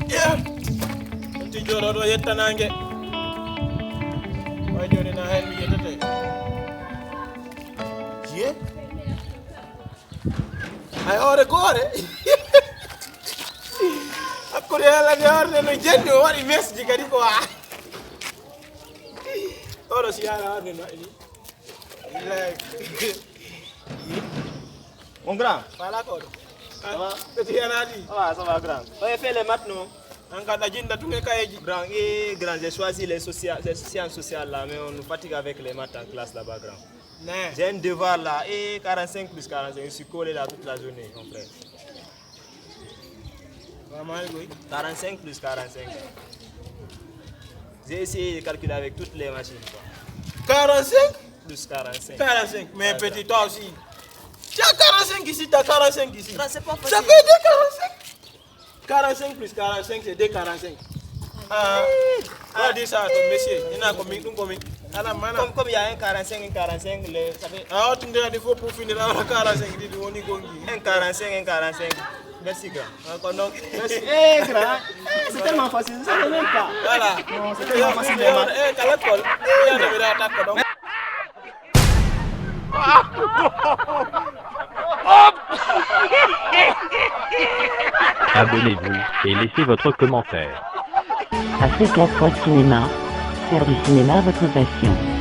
Yeah. Ti joro do yetta nange. Way joni na hen mi yettate. Yeah. Ay ore gore. Akkuri ala ne ore no jendi o wadi message kadi ko wa. Oro si ala ore no ini. Mon grand, Voilà quoi. ça va? Petit Yanadi. Ça va grand. On a fait les maths non? Grand, Grand, j'ai choisi les sciences sociales là, mais on nous fatigue avec les maths en classe là-bas grand. J'ai un devoir là, et 45 plus 45, je suis collé là toute la journée, mon frère. 45 plus 45. J'ai essayé de calculer avec toutes les machines. Quoi. 45 plus 45. 45, mais petit toi aussi. Tu as 45 ici, tu as 45 ici. Non, c'est pas facile. Ça fait 2,45. 45 plus 45, c'est 2,45. Dis ça à ton monsieur. Il y a combien? Comme il y a un 45, un 45, ça fait... Ah, tu me dis faut pour finir à 45. Un 45, un 45. Merci grand. Donc, merci. Grand, c'est tellement facile, ça ne même pas. Voilà. Non, c'est tellement facile. Abonnez-vous et laissez votre commentaire. Africa 3 Cinéma. Faire du cinéma votre passion.